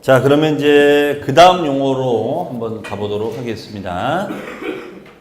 자, 그러면 이제 그 다음 용어로 한번 가보도록 하겠습니다.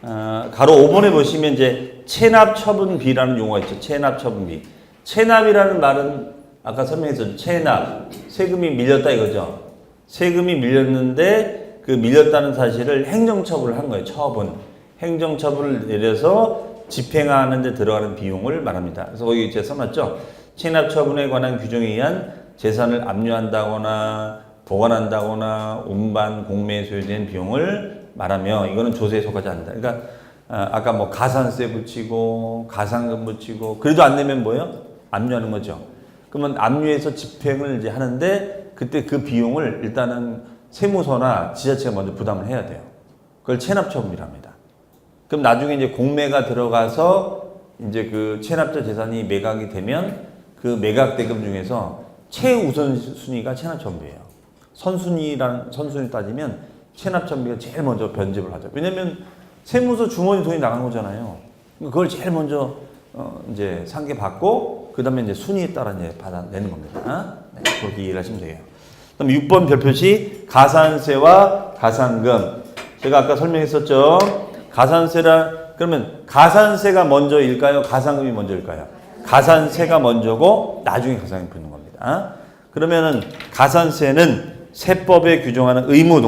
가로 5번에 보시면 이제 체납처분비라는 용어가 있죠. 체납처분비. 체납이라는 말은 아까 설명했었죠. 체납. 세금이 밀렸다 이거죠. 세금이 밀렸는데 그 밀렸다는 사실을 행정처분을 한 거예요. 처분. 행정처분을 내려서 집행하는 데 들어가는 비용을 말합니다. 그래서 거기 이제 써놨죠. 체납처분에 관한 규정에 의한 재산을 압류한다거나 보관한다거나 운반, 공매에 소요된 비용을 말하며 이거는 조세에 속하지 않는다. 그러니까 아까 뭐 가산세 붙이고 가산금 붙이고 그래도 안 내면 뭐예요? 압류하는 거죠. 그러면 압류해서 집행을 이제 하는데 그때 그 비용을 일단은 세무서나 지자체가 먼저 부담을 해야 돼요. 그걸 체납처분이랍니다. 그럼 나중에 이제 공매가 들어가서 이제 그 체납자 재산이 매각이 되면 그 매각 대금 중에서 최우선순위가 체납처분비예요. 선순위 따지면 체납처분비가 제일 먼저 변집을 하죠. 왜냐면 세무서 주머니 돈이 나간 거잖아요. 그걸 제일 먼저 이제 상계받고 그다음에 이제 순위에 따라 이제 받아내는 겁니다. 네, 그렇게 이해를 하시면 돼요. 그럼 6번 별표시 가산세와 가산금. 제가 아까 설명했었죠. 그러면 가산세가 먼저일까요? 가산금이 먼저일까요? 가산세가 먼저고 나중에 가산금이 붙는 겁니다. 그러면은 가산세는 세법에 규정하는 의무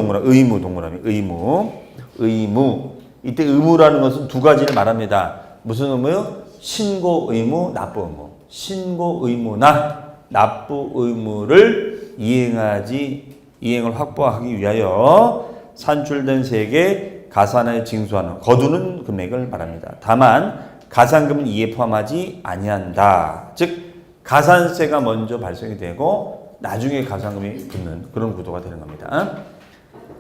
이때 의무라는 것은 두 가지를 말합니다. 무슨 의무요? 신고 의무, 납부 의무. 신고 의무나 납부 의무를 이행을 확보하기 위하여 산출된 세액에 가산하여 징수하는 거두는 금액을 말합니다. 다만 가산금은 이에 포함하지 아니한다. 즉 가산세가 먼저 발생이 되고 나중에 가산금이 붙는 그런 구도가 되는 겁니다.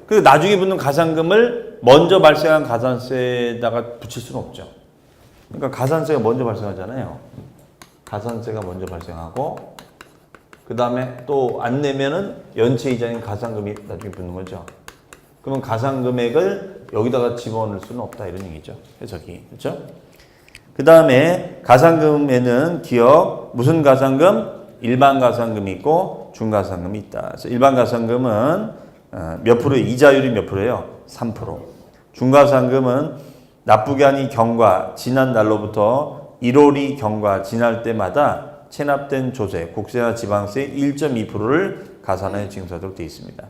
그 나중에 붙는 가산금을 먼저 발생한 가산세에다가 붙일 수는 없죠. 그러니까 가산세가 먼저 발생하잖아요. 가산세가 먼저 발생하고 그 다음에 또 안 내면은 연체이자인 가산금이 나중에 붙는 거죠. 그러면 가산금액을 여기다가 집어넣을 수는 없다 이런 얘기죠. 해석이. 그렇죠? 그 다음에 가산금에는 기억 무슨 가산금? 일반 가산금이 있고 중가산금이 있다. 그래서 일반 가산금은 몇 프로예요? 이자율이 몇 프로예요? 3%. 중가산금은 납부기한이 경과 지난 날로부터 1월이 경과 지날 때마다 체납된 조세, 국세나 지방세 1.2%를 가산하여 징수하도록 되어 있습니다.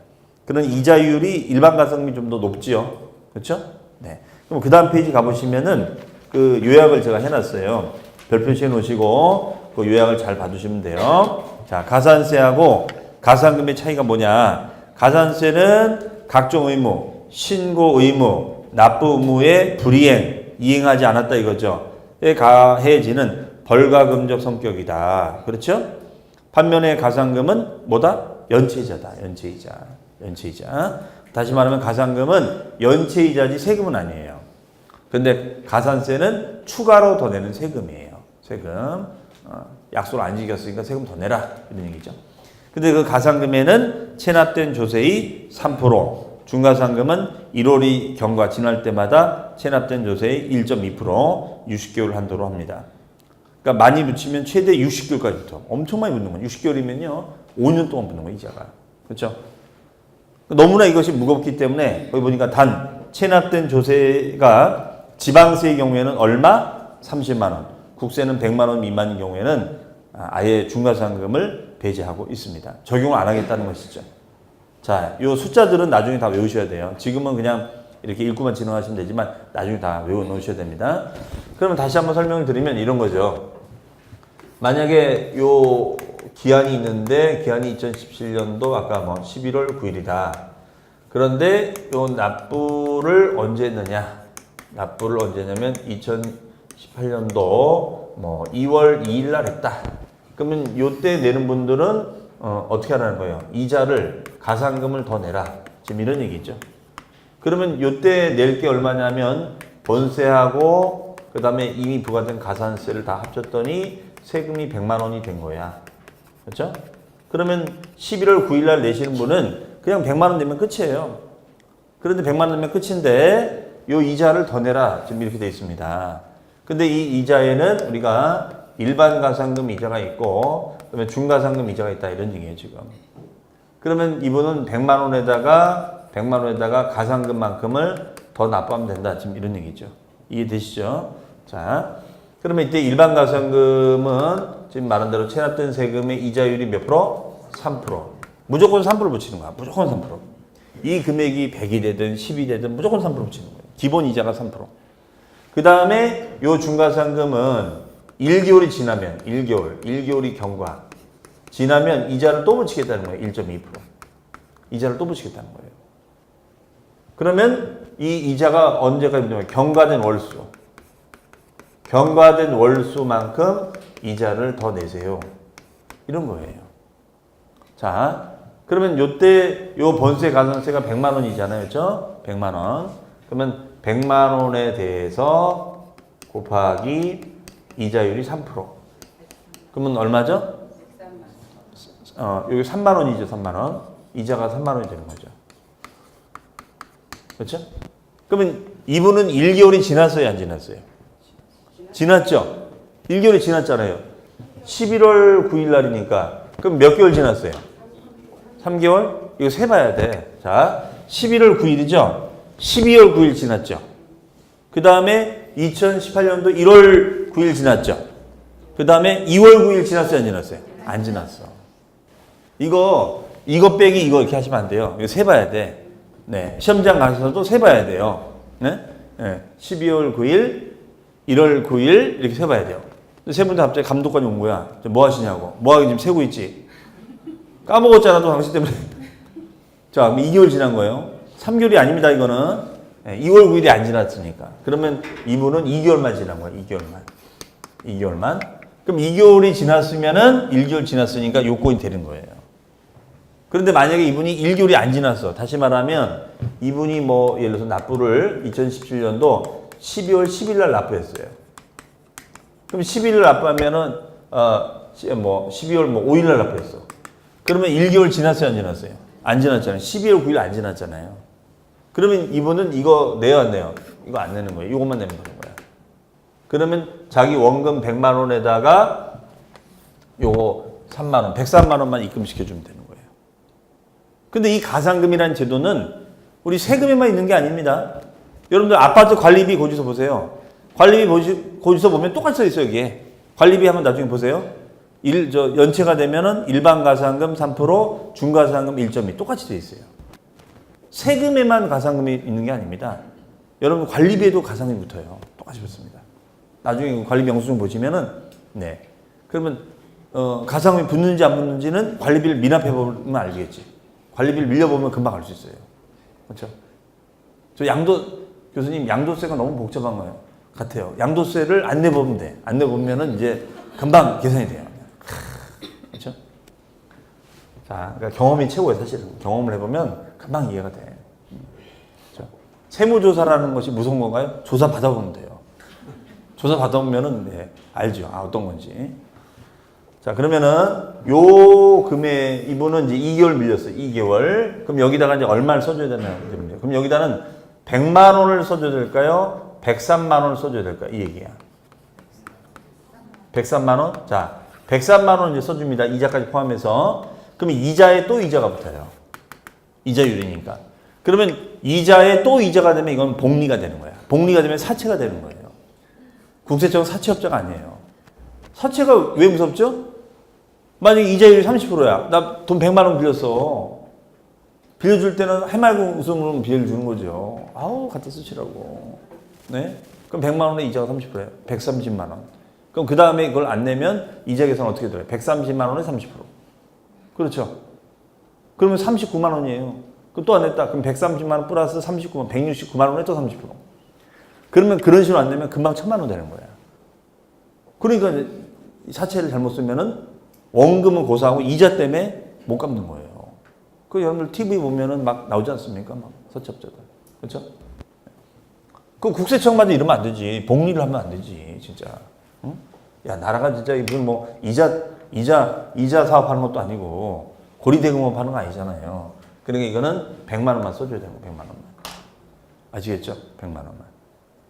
그런 이자율이 일반 가산금이 좀 더 높지요. 그렇죠? 네. 그럼 그 다음 페이지 가보시면은 그 요약을 제가 해놨어요. 별표시해 놓으시고 그 요약을 잘 봐두시면 돼요. 자, 가산세하고 가산금의 차이가 뭐냐? 가산세는 각종 의무, 신고 의무, 납부 의무의 불이행, 이행하지 않았다 이거죠. 에 가해지는 벌가금적 성격이다. 그렇죠? 반면에 가산금은 뭐다? 연체이자다. 연체이자. 다시 말하면 가산금은 연체이자지 세금은 아니에요. 근데 가산세는 추가로 더 내는 세금이에요. 세금. 약속을 안 지켰으니까 세금 더 내라. 이런 얘기죠. 근데 그 가산금에는 체납된 조세의 3%, 중가산금은 1월이 경과 지날 때마다 체납된 조세의 1.2%, 60개월 한도로 합니다. 그러니까 많이 붙이면 최대 60개월까지 붙어. 엄청 많이 붙는 거예요. 60개월이면요. 5년 동안 붙는 거예요, 이자가. 그렇죠? 너무나 이것이 무겁기 때문에 거기 보니까 단 체납된 조세가 지방세의 경우에는 얼마? 30만 원. 국세는 100만 원 미만인 경우에는 아예 중과상금을 배제하고 있습니다. 적용을 안 하겠다는 것이죠. 자, 요 숫자들은 나중에 다 외우셔야 돼요. 지금은 그냥 이렇게 읽고만 진행하시면 되지만 나중에 다 외워 놓으셔야 됩니다. 그러면 다시 한번 설명을 드리면 이런 거죠. 만약에 요 기한이 있는데 기한이 2017년도 아까 뭐 11월 9일이다. 그런데 요 납부를 언제 했느냐? 납부를 언제 했냐면 2018년도 뭐 2월 2일 날 했다. 그러면 요때 내는 분들은 어떻게 하라는 거예요? 이자를 가산금을 더 내라. 지금 이런 얘기죠. 그러면 요때 낼 게 얼마냐면 본세하고 그 다음에 이미 부과된 가산세를 다 합쳤더니 세금이 100만 원이 된 거야. 그렇죠? 그러면 11월 9일 날 내시는 분은 그냥 100만 원 내면 끝이에요. 그런데 100만 원 내면 끝인데 요 이자를 더 내라. 지금 이렇게 돼 있습니다. 근데 이 이자에는 우리가 일반 가산금 이자가 있고 그다음에 중가산금 이자가 있다 이런 얘기예요, 지금. 그러면 이분은 100만 원에다가 가상금만큼을 더 납부하면 된다. 지금 이런 얘기죠. 이해되시죠? 자, 그러면 이때 일반 가상금은 지금 말한 대로 체납된 세금의 이자율이 몇 프로? 3%. 무조건 3% 붙이는 거야. 무조건 3%. 이 금액이 100이 되든 10이 되든 무조건 3% 붙이는 거예요. 기본 이자가 3%. 그 다음에 요 중가상금은 1개월이 지나면 1개월이 경과. 지나면 이자를 또 붙이겠다는 거예요. 1.2%. 이자를 또 붙이겠다는 거예요. 그러면 이 이자가 언제가 되냐면 경과된 월수. 경과된 월수만큼 이자를 더 내세요. 이런 거예요. 자, 그러면 요때 요 번세 가산세가 100만 원이잖아요. 그렇죠? 100만 원. 그러면 100만 원에 대해서 곱하기 이자율이 3%. 그러면 얼마죠? 여기 3만 원이죠. 3만 원. 이자가 3만 원이 되는 거죠. 그렇죠? 그러면 이분은 1개월이 지났어요, 안 지났어요? 지났죠? 1개월이 지났잖아요. 11월 9일 날이니까 그럼 몇 개월 지났어요? 3개월? 이거 세봐야 돼. 자, 11월 9일이죠? 12월 9일 지났죠? 그 다음에 2018년도 1월 9일 지났죠? 그 다음에 2월 9일 지났어요, 안 지났어요? 안 지났어. 이거 빼기 이거 이렇게 하시면 안 돼요. 이거 세봐야 돼. 네. 시험장 가서도 세봐야 돼요. 네? 네. 12월 9일, 1월 9일 이렇게 세봐야 돼요. 세 분도 갑자기 감독관이 온 거야. 뭐 하시냐고. 뭐 하기 지금 세고 있지. 까먹었잖아, 또 당신 때문에. 자, 2개월 지난 거예요. 3개월이 아닙니다, 이거는. 네. 2월 9일이 안 지났으니까. 그러면 이분은 2개월만 지난 거예요, 2개월만. 그럼 2개월이 지났으면은 1개월 지났으니까 요건이 되는 거예요. 그런데 만약에 이분이 1개월이 안 지났어. 다시 말하면 이분이 뭐 예를 들어서 납부를 2017년도 12월 10일 날 납부했어요. 그럼 11일 납부하면은 12월 5일 날 납부했어. 그러면 1개월 지났어요, 안 지났어요? 안 지났잖아요. 12월 9일 안 지났잖아요. 그러면 이분은 이거 내요, 안 내요? 이거 안 내는 거예요. 이것만 내면 되는 거야. 그러면 자기 원금 100만 원에다가 요거 3만 원, 103만 원만 입금시켜 주면 되는 거예요. 근데 이 가상금이라는 제도는 우리 세금에만 있는 게 아닙니다. 여러분들 아파트 관리비 고지서 보세요. 관리비 고지서 보면 똑같이 써 있어요, 여기에. 관리비 한번 나중에 보세요. 연체가 되면은 일반 가상금 3%, 중가상금 1.2 똑같이 돼 있어요. 세금에만 가상금이 있는 게 아닙니다. 여러분 관리비에도 가상금이 붙어요. 똑같이 붙습니다. 나중에 관리비 영수증 보시면은 네. 그러면 가상금이 붙는지 안 붙는지는 관리비를 미납해 보면 알겠지. 관리비를 밀려보면 금방 알 수 있어요. 그렇죠? 저 교수님 양도세가 너무 복잡한 거예요. 같아요. 양도세를 안 내보면 돼. 안 내보면은 이제 금방 계산이 돼요. 그렇죠? 자, 그러니까 경험이 최고예요, 사실은. 경험을 해보면 금방 이해가 돼. 그렇죠? 세무조사라는 것이 무서운 건가요? 조사 받아보면 돼요. 조사 받아보면은 네, 알죠. 어떤 건지. 자, 그러면은 요 금액 이분은 이제 2개월 밀렸어요. 2개월. 그럼 여기다가 이제 얼마를 써줘야 되나요? 그럼 여기다는 100만 원을 써줘야 될까요? 103만 원을 써줘야 될까요? 이 얘기야. 103만 원? 자, 103만 원 이제 써줍니다. 이자까지 포함해서. 그러면 이자에 또 이자가 붙어요. 이자율이니까. 그러면 이자에 또 이자가 되면 이건 복리가 되는 거야. 복리가 되면 사채가 되는 거예요. 국세청은 사채업자가 아니에요. 사채가 왜 무섭죠? 만약에 이자율이 30%야. 나 돈 100만 원 빌렸어. 빌려줄 때는 해맑은 웃음으로 빌려주는 거죠. 갖다 쓰시라고. 네? 그럼 100만 원에 이자가 30%예요. 130만 원. 그럼 그 다음에 그걸 안 내면 이자 계산 어떻게 들어요? 130만 원에 30%. 그렇죠? 그러면 39만 원이에요. 그럼 또 안 냈다. 그럼 130만 원 플러스 39만, 169만 원에 또 30%. 그러면 그런 식으로 안 내면 금방 1000만 원 되는 거야. 그러니까 사채를 잘못 쓰면은 원금은 고사하고 이자 때문에 못 갚는 거예요. 그 여러분들 TV 보면은 막 나오지 않습니까? 막 사채업자들. 그렇죠? 그 국세청마저 이러면 안 되지. 복리를 하면 안 되지, 진짜. 응? 야, 나라가 진짜 무슨 뭐 이자 사업하는 것도 아니고 고리대금업 하는 거 아니잖아요. 그러니까 이거는 100만 원만 써줘야 되고 100만 원만. 아시겠죠? 100만 원만.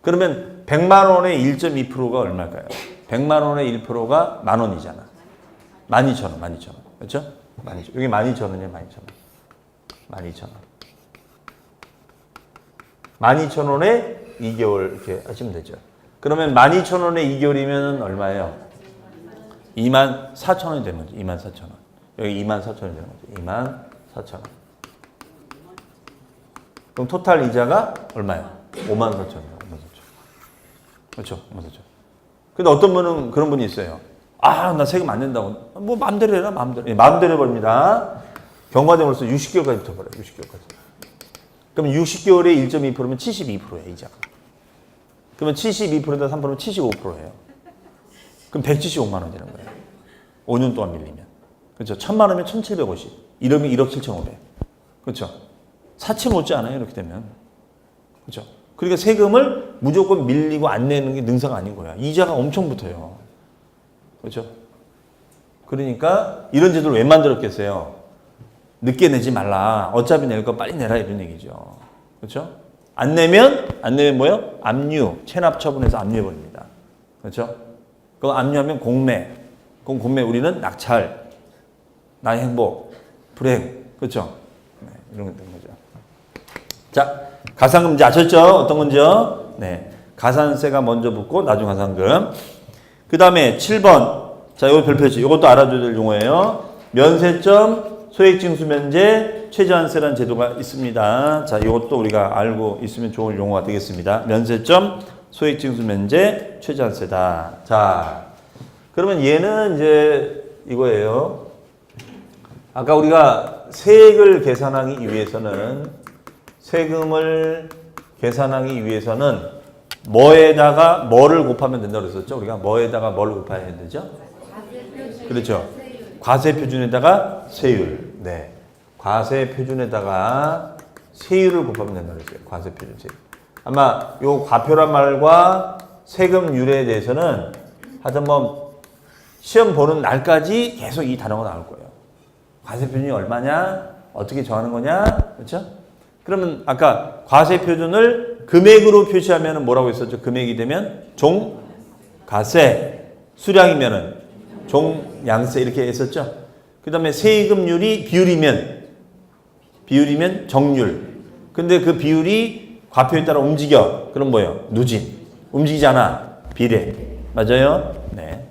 그러면 100만 원의 1.2%가 얼마일까요? 100만 원의 1%가 만 원이잖아. 12,000원. 그렇죠? 12,000원. 여기 12,000원이에요, 12,000원. 12,000원. 12,000원에 2개월 이렇게 하시면 되죠. 그러면 12,000원에 2개월이면 얼마예요? 24,000원이 되는 거죠. 24,000원. 여기 24,000원이 되는 거죠. 24,000원. 그럼 토탈 이자가 얼마예요? 54,000원. 그렇죠. 54,000원. 근데 어떤 분은 그런 분이 있어요. 아, 나 세금 안 낸다고. 뭐 마음대로 해라, 마음대로. 예, 마음대로 해버립니다. 경과점으로서 60개월까지 붙어버려요. 60개월까지. 그럼 60개월에 1.2%면 72%예요, 이자가. 그러면 72%에다 3%면 75%예요. 그럼 175만 원 되는 거예요. 5년 동안 밀리면. 그렇죠. 1,000만 원이면 1,750. 이러면 1억 7,500. 그렇죠. 사치 못지 않아요, 이렇게 되면. 그렇죠. 그러니까 세금을 무조건 밀리고 안 내는 게 능사가 아닌 거야. 이자가 엄청 붙어요. 그렇죠. 그러니까 이런 제도를 왜 만들었겠어요? 늦게 내지 말라. 어차피 낼 거 빨리 내라 이런 얘기죠. 그렇죠? 안 내면 뭐요? 압류, 체납 처분해서 압류해버립니다. 그렇죠? 그거 압류하면 공매. 그럼 공매 우리는 낙찰, 나의 행복, 불행. 그렇죠? 네, 이런 게 되는 거죠. 자, 가산금 이제 아셨죠? 어떤 건지요? 네. 가산세가 먼저 붙고 나중 가산금. 그 다음에 7번. 자, 이거 별표지. 이것도 알아둬야 될 용어예요. 면세점, 소액징수면제, 최저한세라는 제도가 있습니다. 자, 이것도 우리가 알고 있으면 좋은 용어가 되겠습니다. 면세점, 소액징수면제, 최저한세다. 자, 그러면 얘는 이제 이거예요. 아까 우리가 세액을 계산하기 위해서는 세금을 계산하기 위해서는 뭐에다가 뭐를 곱하면 된다고 그랬었죠? 우리가 뭐에다가 뭐를 곱해야 되죠? 그렇죠. 과세표준에다가 세율. 네. 과세표준에다가 세율을 곱하면 된다고 그랬어요. 과세표준 세율. 아마 요 과표란 말과 세금률에 대해서는 하여튼 뭐 시험 보는 날까지 계속 이 단어가 나올 거예요. 과세표준이 얼마냐? 어떻게 정하는 거냐? 그렇죠? 그러면 아까 과세표준을 금액으로 표시하면 뭐라고 했었죠? 금액이 되면 종가세, 수량이면은 종양세 이렇게 했었죠? 그 다음에 세금률이 비율이면 정률. 근데 그 비율이 과표에 따라 움직여. 그럼 뭐예요? 누진. 움직이잖아. 비례. 맞아요? 네.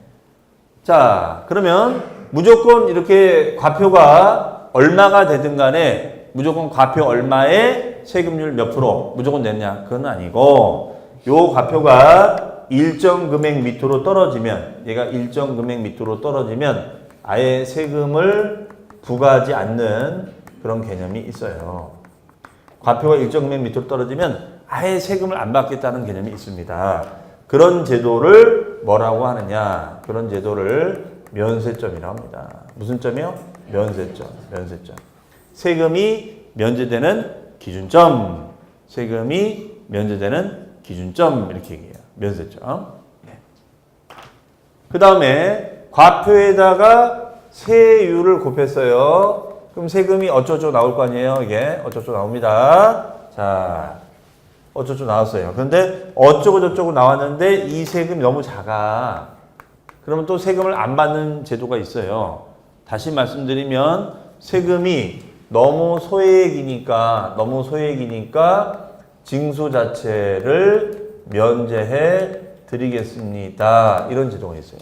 자, 그러면 무조건 이렇게 과표가 얼마가 되든 간에 무조건 과표 얼마에 세금률 몇 프로 무조건 냈냐? 그건 아니고 요 과표가 일정 금액 밑으로 떨어지면 얘가 일정 금액 밑으로 떨어지면 아예 세금을 부과하지 않는 그런 개념이 있어요. 과표가 일정 금액 밑으로 떨어지면 아예 세금을 안 받겠다는 개념이 있습니다. 그런 제도를 뭐라고 하느냐? 그런 제도를 면세점이라고 합니다. 무슨 점이요? 면세점. 세금이 면제되는 기준점. 세금이 면제되는 기준점 이렇게 얘기해요. 면세점. 네. 그 다음에 과표에다가 세율을 곱했어요. 그럼 세금이 어쩌고 나올 거 아니에요? 이게 어쩌고 나옵니다. 자, 어쩌고 나왔어요. 그런데 어쩌고 저쩌고 나왔는데 이 세금이 너무 작아. 그러면 또 세금을 안 받는 제도가 있어요. 다시 말씀드리면 세금이 너무 소액이니까 징수 자체를 면제해 드리겠습니다. 이런 제도가 있어요.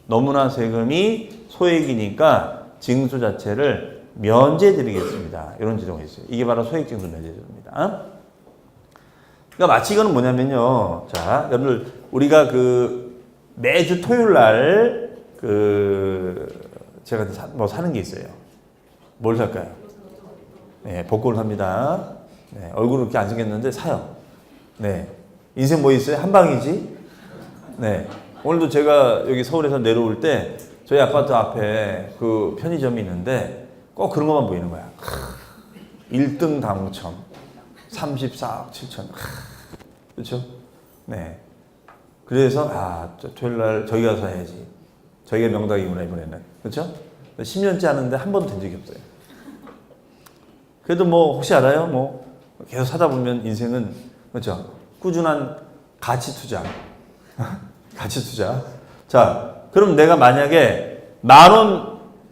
너무나 세금이 소액이니까 징수 자체를 면제해 드리겠습니다. 이런 제도가 있어요. 이게 바로 소액징수 면제제도입니다. 그러니까 마치 이거는 뭐냐면요. 자, 여러분들 우리가 매주 토요일 날 제가 사는 게 있어요. 뭘 살까요? 네, 복권을 삽니다. 네, 얼굴은 그렇게 안 생겼는데 사요. 네. 인생 뭐 있어요? 한 방이지? 네. 오늘도 제가 여기 서울에서 내려올 때 저희 아파트 앞에 그 편의점이 있는데 꼭 그런 것만 보이는 거야. 1등 당첨. 34억 7천. 그렇죠? 네. 그래서 토요일 날 저기 가서 해야지. 저희가 명당이구나 이번에는. 그렇죠? 10년째 하는데 한 번도 된 적이 없어요. 그래도 뭐 혹시 알아요? 뭐 계속 사다 보면 인생은 그렇죠? 꾸준한 가치 투자. 가치 투자. 자, 그럼 내가 만약에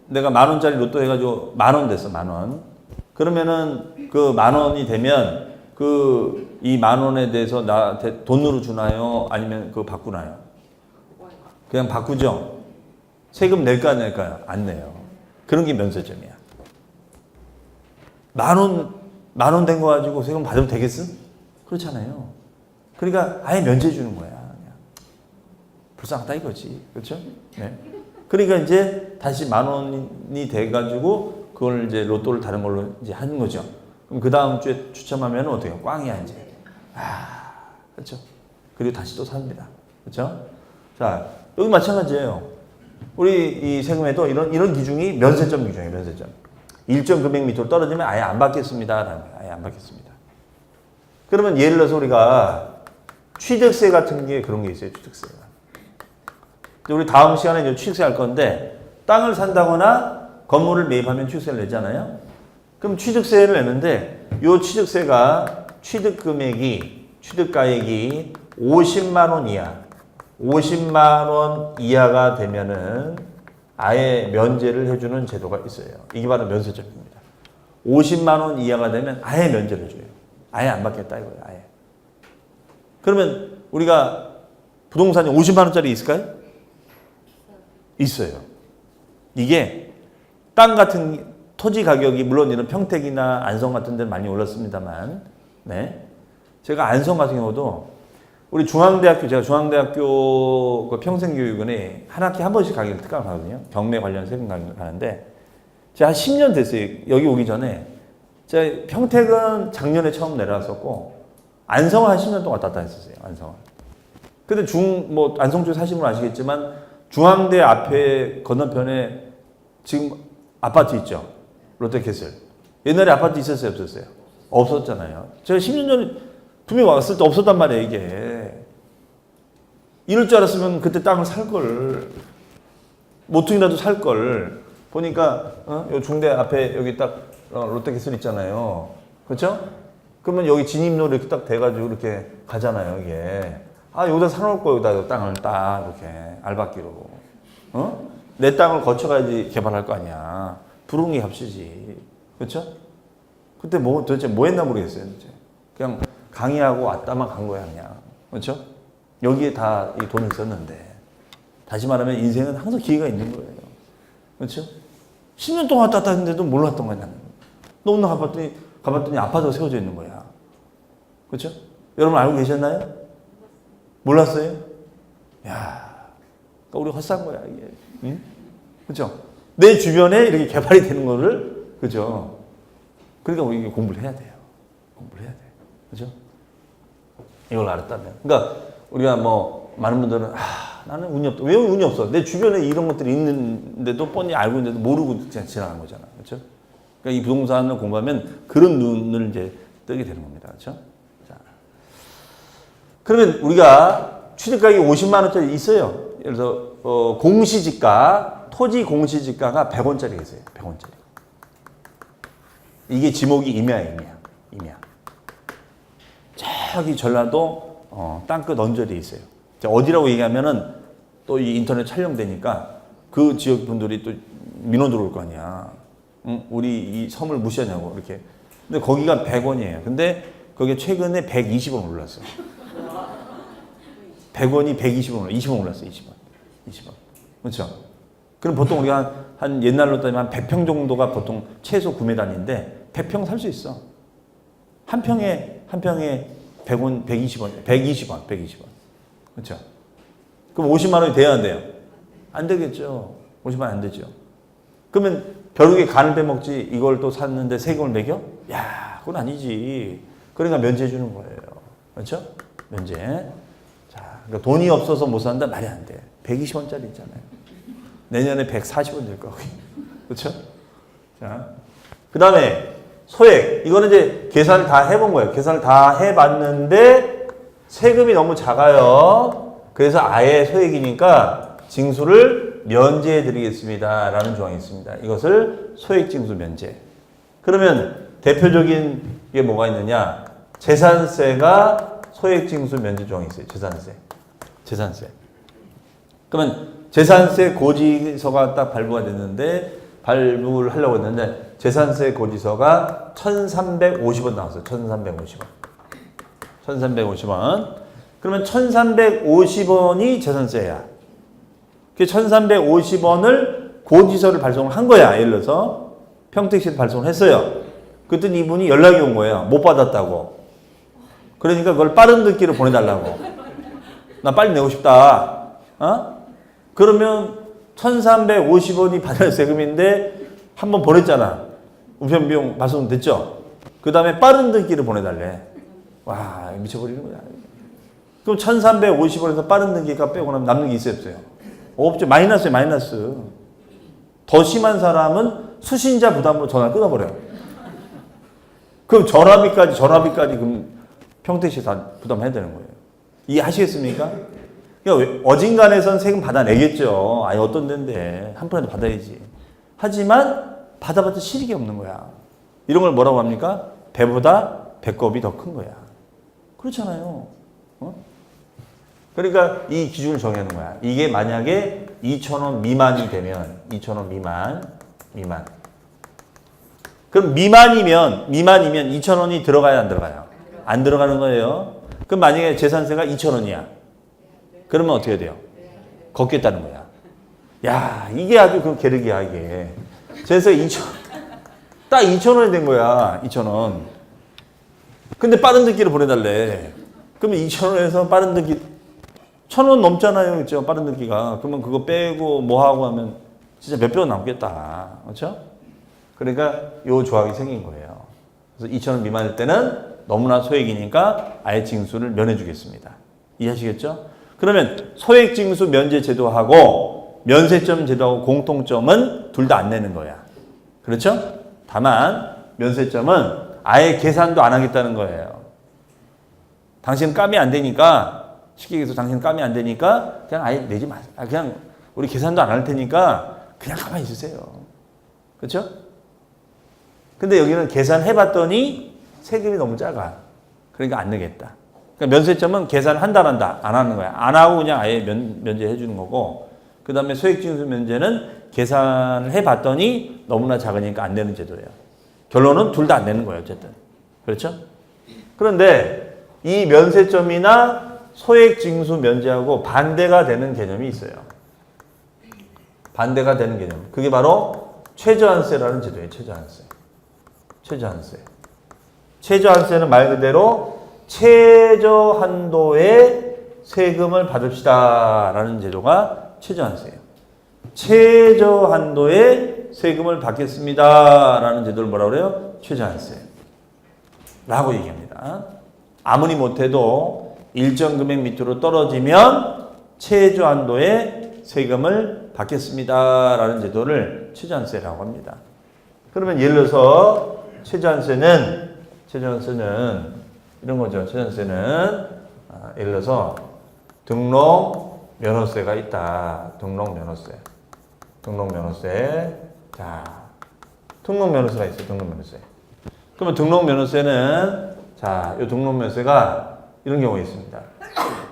내가 10,000원짜리 로또 해가지고 10,000원 됐어, 10,000원. 그러면은 그 10,000원이 되면 그 이 10,000원에 대해서 나한테 돈으로 주나요? 아니면 그거 바꾸나요? 그냥 바꾸죠? 세금 낼까 안 낼까요? 안 내요. 그런 게 면세점이야. 10,000원 된 거 가지고 세금 받으면 되겠어? 그렇잖아요. 그러니까 아예 면제 주는 거야. 그냥. 불쌍하다 이거지. 그렇죠? 네. 그러니까 이제 다시 10,000원이 돼가지고 그걸 이제 로또를 다른 걸로 이제 하는 거죠. 그럼 그 다음 주에 추첨하면 어떻게 해요? 꽝이야 이제. 그렇죠? 그리고 다시 또 삽니다. 그렇죠? 자, 여기 마찬가지예요. 우리 이 세금에도 이런 기준이 면세점 기준이에요. 면세점. 일정 금액 밑으로 떨어지면 아예 안 받겠습니다. 라는 거예요. 아예 안 받겠습니다. 그러면 예를 들어서 우리가 취득세 같은 게 그런 게 있어요. 취득세가. 우리 다음 시간에 이제 취득세 할 건데 땅을 산다거나 건물을 매입하면 취득세를 내잖아요. 그럼 취득세를 내는데 이 취득세가 취득가액이 50만 원 이하, 50만 원 이하가 되면은 아예 면제를 해주는 제도가 있어요. 이게 바로 면세점입니다. 50만 원 이하가 되면 아예 면제를 해줘요. 아예 안 받겠다 이거예요. 아예. 그러면 우리가 부동산이 50만 원짜리 있을까요? 있어요. 이게 땅 같은 토지 가격이 물론 이런 평택이나 안성 같은 데는 많이 올랐습니다만, 네. 제가 안성 같은 경우도 우리 제가 중앙대학교 그 평생교육원에 한 학기 한 번씩 가격을 특강을 하거든요. 경매 관련 세금 강의를 하는데, 제가 한 10년 됐어요. 여기 오기 전에. 제가 평택은 작년에 처음 내려왔었고, 안성은 한 10년 동안 왔다 갔다 했었어요. 안성은. 근데 안성 쪽에 사시는 분 아시겠지만, 중앙대 앞에 건너편에 지금 아파트 있죠? 롯데캐슬. 옛날에 아파트 있었어요? 없었어요? 없었잖아요. 제가 10년 전에 분명히 왔을 때 없었단 말이에요, 이게. 이럴 줄 알았으면 그때 땅을 살걸. 모퉁이라도 살걸. 보니까, 요 중대 앞에 여기 딱 롯데캐슬 있잖아요. 그렇죠? 그러면 여기 진입로 이렇게 딱 돼가지고 이렇게 가잖아요, 이게. 여기다 사놓을 거야, 여기다 땅을 딱 이렇게 알박기로. 내 땅을 거쳐가야지 개발할 거 아니야. 부릉이 값이지. 그렇죠? 그때 도대체 뭐 했나 모르겠어요, 도대체. 그냥 강의하고 왔다만 간 거야, 그냥. 그렇죠? 여기에 다 이 돈을 썼는데. 다시 말하면 인생은 항상 기회가 있는 거예요. 그렇죠? 10년 동안 왔다 갔다 했는데도 몰랐던 거야, 나는. 너무나 가봤더니 아파트가 세워져 있는 거야. 그렇죠? 여러분 알고 계셨나요? 몰랐어요? 야, 그러니까 우리 헛산 거야, 이게. 응? 그렇죠? 내 주변에 이렇게 개발이 되는 거를, 그죠? 그러니까 우리 공부를 해야 돼요. 공부를 해야 돼. 그죠? 이걸 알았다면. 그러니까 우리가 많은 분들은, 나는 운이 없다. 왜 운이 없어? 내 주변에 이런 것들이 있는데도 뻔히 알고 있는데도 모르고 그냥 지나간 거잖아. 그렇죠? 그러니까 이 부동산을 공부하면 그런 눈을 이제 뜨게 되는 겁니다. 그렇죠? 자. 그러면 우리가 취득가격이 50만 원짜리 있어요. 예를 들어서, 토지 공시지가가 100원짜리가 있어요. 100원짜리. 이게 지목이 임야예요, 임야. 저기 전라도, 땅끝 언저리에 있어요. 어디라고 얘기하면은 또 이 인터넷 촬영되니까 그 지역 분들이 또 민원 들어올 거 아니야. 응? 우리 이 섬을 무시하냐고, 이렇게. 근데 거기가 100원이에요. 근데 거기에 최근에 120원 올랐어요. 100원이 120원, 20원 올랐어요, 20원. 그렇죠? 그럼 보통 우리가 한 옛날로 따지면 한 100평 정도가 보통 최소 구매단인데 100평 살 수 있어. 한 평에 100원, 120원. 그렇죠? 그럼 50만 원이 돼야 안 돼요? 안 되겠죠. 50만 원 안 되죠. 그러면 벼룩에 간을 빼먹지 이걸 또 샀는데 세금을 매겨? 야, 그건 아니지. 그러니까 면제 주는 거예요. 그렇죠? 면제. 자, 그러니까 돈이 없어서 못 산다? 말이 안 돼. 120원짜리 있잖아요. 내년에 140원 될 거고. 그렇죠? 자, 그 다음에 소액. 이거는 이제 계산을 다 해본 거예요. 계산을 다 해봤는데 세금이 너무 작아요. 그래서 아예 소액이니까 징수를 면제해 드리겠습니다. 라는 조항이 있습니다. 이것을 소액 징수 면제. 그러면 대표적인 게 뭐가 있느냐? 재산세가 소액 징수 면제 조항이 있어요. 재산세. 그러면 재산세 고지서가 딱 발부가 됐는데 발부를 하려고 했는데 재산세 고지서가 1350원 나왔어요. 1350원. 1350원. 그러면 1350원이 재산세야. 그 1350원을 고지서를 발송을 한 거야. 예를 들어서 평택시에 발송을 했어요. 그랬더니 이분이 연락이 온 거예요. 못 받았다고. 그러니까 그걸 빠른 듣기를 보내달라고. 나 빨리 내고 싶다. 그러면 1350원이 받을 세금인데 한 번 보냈잖아. 우편비용 발송됐죠? 그 다음에 빠른 듣기를 보내달래. 와, 미쳐버리는 거야. 그럼 1350원에서 빠른 등기가 빼고 나면 남는 게 있어요, 없어요? 없죠. 마이너스에 마이너스. 더 심한 사람은 수신자 부담으로 전화를 끊어버려요. 그럼 전화비까지 그럼 평택시 다 부담해야 되는 거예요. 이해하시겠습니까? 그러니까 어딘간에선 세금 받아내겠죠. 아니 어떤 데인데 한 푼이라도 받아야지. 하지만 받아봤자 실익이 없는 거야. 이런 걸 뭐라고 합니까? 배보다 배꼽이 더 큰 거야. 그렇잖아요. 그러니까 이 기준을 정하는 거야. 이게 만약에 2,000원 미만이 되면 2,000원 미만. 그럼 미만이면 2,000원이 들어가야 안 들어가요? 안 들어가는 거예요. 그럼 만약에 재산세가 2,000원이야. 그러면 어떻게 돼요? 걷겠다는 거야. 야, 이게 아주 그 계륵이야, 이게. 재산세 2,000원. 딱 2,000원이 된 거야, 2,000원. 근데 빠른 듣기를 보내달래. 그러면 2,000원에서 빠른 듣기 1,000원 넘잖아요, 그렇죠? 빠른 듣기가. 그러면 그거 빼고 뭐 하고 하면 진짜 몇 배원 남겠다, 그렇죠? 그러니까 요 조항이 생긴 거예요. 그래서 2,000원 미만일 때는 너무나 소액이니까 아예 징수를 면해주겠습니다. 이해하시겠죠? 그러면 소액징수 면제 제도하고 면세점 제도하고 공통점은 둘 다 안 내는 거야. 그렇죠? 다만 면세점은 아예 계산도 안 하겠다는 거예요. 당신 감이 안 되니까, 쉽게 얘기해서 당신 감이 안 되니까 그냥 아예 내지 마세요. 그냥 우리 계산도 안 할 테니까 그냥 가만히 있으세요. 그렇죠? 근데 여기는 계산해봤더니 세금이 너무 작아. 그러니까 안 내겠다. 그러니까 면세점은 계산한다 안 하는 거야. 안 하고 그냥 아예 면제해 주는 거고, 그 다음에 소액징수 면제는 계산해봤더니 너무나 작으니까 안 내는 제도예요. 결론은 둘 다 안 내는 거예요, 어쨌든. 그렇죠? 그런데 이 면세점이나 소액징수 면제하고 반대가 되는 개념이 있어요. 반대가 되는 개념. 그게 바로 최저한세라는 제도예요, 최저한세. 최저한세는 말 그대로 최저한도의 세금을 받읍시다라는 제도가 최저한세예요. 최저한도의 세금을 받겠습니다라는 제도를 뭐라고 그래요? 최저한세라고 얘기합니다. 아무리 못해도 일정 금액 밑으로 떨어지면 최저한도의 세금을 받겠습니다라는 제도를 최저한세라고 합니다. 그러면 예를 들어서 최저한세는 이런 거죠. 최저한세는 예를 들어서 등록 면허세가 있다. 등록 면허세. 자, 등록 면허세가 있어요. 그러면 등록 면허세는 자, 이 등록 면허세가 이런 경우가 있습니다.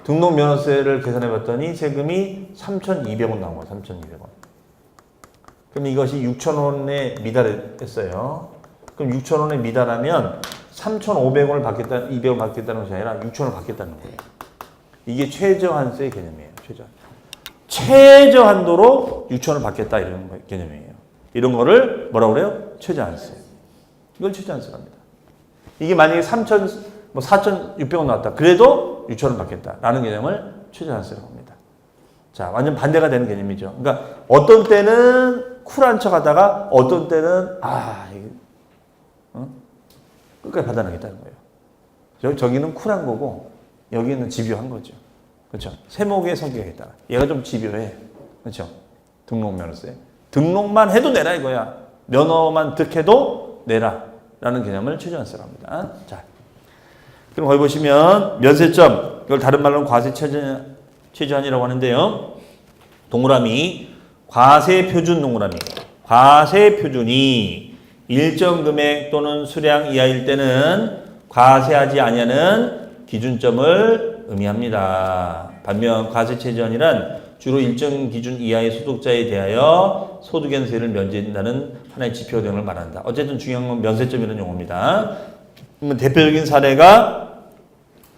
등록 면허세를 계산해 봤더니 세금이 3,200원 나온 거예요. 3,200원. 그럼 이것이 6,000원에 미달했어요. 그럼 6,000원에 미달하면 3,500원을 받겠다, 200원 받겠다는 것이 아니라 6,000원을 받겠다는 거예요. 이게 최저한세의 개념이에요. 최저한도로 6,000원을 받겠다 이런 개념이에요. 이런 거를 뭐라고 그래요? 최저한세. 이걸 최저한세로 합니다. 이게 만약에 4,600원 나왔다. 그래도 6,000원 받겠다라는 개념을 최저한세라고 합니다. 자, 완전 반대가 되는 개념이죠. 그러니까 어떤 때는 쿨한 척 하다가 어떤 때는 끝까지 받아내겠다는 거예요. 저기는 쿨한 거고 여기는 집요한 거죠. 그렇죠? 세목의 성격에 따라 얘가 좀 집요해. 그렇죠? 등록 면허세. 등록만 해도 내라 이거야. 면허만 득해도 내라 라는 개념을 최저한세라고 합니다. 자, 그럼 거기 보시면 면세점, 이걸 다른 말로는 과세 최저한이라고 하는데요. 동그라미 과세 표준 동그라미. 과세 표준이 일정 금액 또는 수량 이하일 때는 과세하지 아니하는 기준점을 의미합니다. 반면 과세 최저한이란 주로 일정 기준 이하의 소득자에 대하여 소득연세를 면제한다는 하나의 지표가 되는 걸 말한다. 어쨌든 중요한 건 면세점이라는 용어입니다. 그러면 대표적인 사례가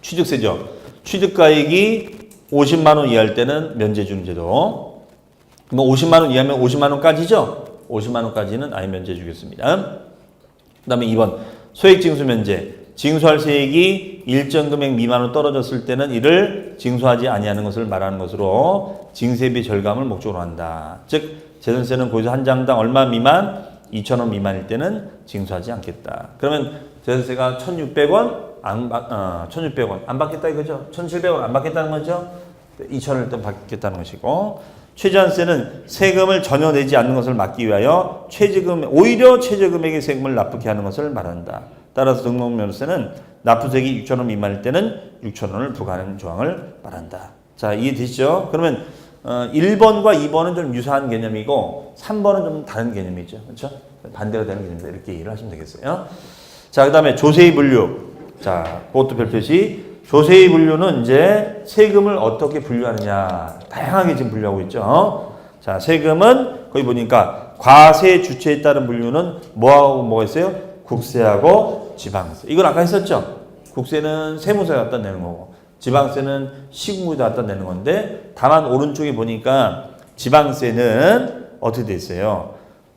취득세죠. 취득가액이 50만 원 이하일 때는 면제 주는 제도. 뭐 50만 원 이하면 50만 원까지죠. 50만 원까지는 아예 면제 주겠습니다. 그 다음에 2번 소액 징수 면제. 징수할 세액이 일정 금액 미만으로 떨어졌을 때는 이를 징수하지 아니하는 것을 말하는 것으로 징세비 절감을 목적으로 한다. 즉 재산세는 거기서 한 장당 얼마 미만? 2,000원 미만일 때는 징수하지 않겠다. 그러면 재산세가 1,600원 1,600원 안 받겠다 이거죠. 1,700원 안 받겠다는 거죠. 2,000원을 일단 받겠다는 것이고, 최저한세는 세금을 전혀 내지 않는 것을 막기 위하여 오히려 최저금액의 세금을 납부케 하는 것을 말한다. 따라서 등록면세는 납부세액이 6,000원 미만일 때는 6,000원을 부과하는 조항을 말한다. 자, 이해되시죠? 그러면 1번과 2번은 좀 유사한 개념이고 3번은 좀 다른 개념이죠. 그렇죠? 반대가 되는 개념이다. 이렇게 이해를 하시면 되겠어요. 자, 그 다음에 조세의 분류. 자, 그것도 별표시. 조세의 분류는 이제 세금을 어떻게 분류하느냐. 다양하게 지금 분류하고 있죠. 자, 세금은 거기 보니까 과세 주체에 따른 분류는 뭐하고 뭐가 있어요? 국세하고 지방세. 이건 아까 했었죠. 국세는 세무서에 갖다 내는 거고 지방세는 시군구에다 갖다 내는 건데, 다만 오른쪽에 보니까 지방세는 어떻게 돼 있어요?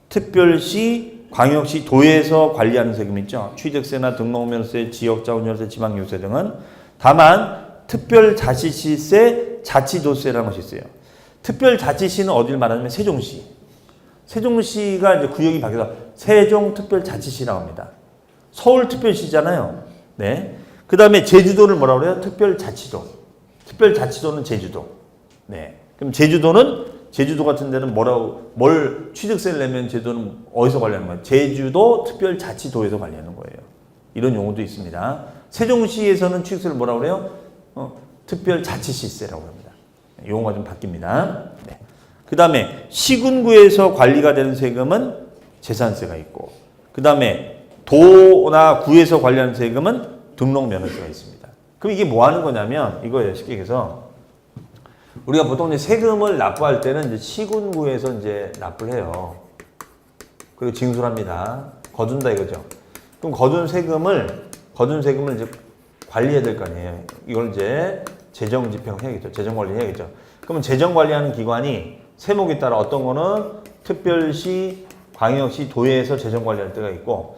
특별시, 광역시, 도에서 관리하는 세금 있죠. 취득세나 등록면세, 지역자원세, 지방유세 등은. 다만 특별자치시세, 자치도세라는 것이 있어요. 특별자치시는 어디를 말하냐면 세종시. 세종시가 이제 구역이 바뀌어서 세종특별자치시라고 합니다. 서울특별시잖아요. 네. 그 다음에 제주도를 뭐라고 그래요? 특별자치도. 특별자치도는 제주도. 네. 그럼 제주도 같은 데는 뭘 취득세를 내면 제주도는 어디서 관리하는 거예요? 제주도 특별자치도에서 관리하는 거예요. 이런 용어도 있습니다. 세종시에서는 취득세를 뭐라고 그래요? 특별자치시세라고 합니다. 용어가 좀 바뀝니다. 네. 그 다음에 시군구에서 관리가 되는 세금은 재산세가 있고, 그 다음에 도나 구에서 관리하는 세금은 등록면허세가 있습니다. 그럼 이게 뭐 하는 거냐면 이거예요. 쉽게 얘기해서 우리가 보통 이제 세금을 납부할 때는 이제 시군구에서 이제 납부를 해요. 그리고 징수를 합니다. 거둔다 이거죠. 그럼 거둔 세금을 이제 관리해야 될 거 아니에요. 이걸 이제 재정 집행해야겠죠. 재정 관리해야겠죠. 그러면 재정 관리하는 기관이 세목에 따라 어떤 거는 특별시, 광역시, 도에서 재정 관리할 때가 있고,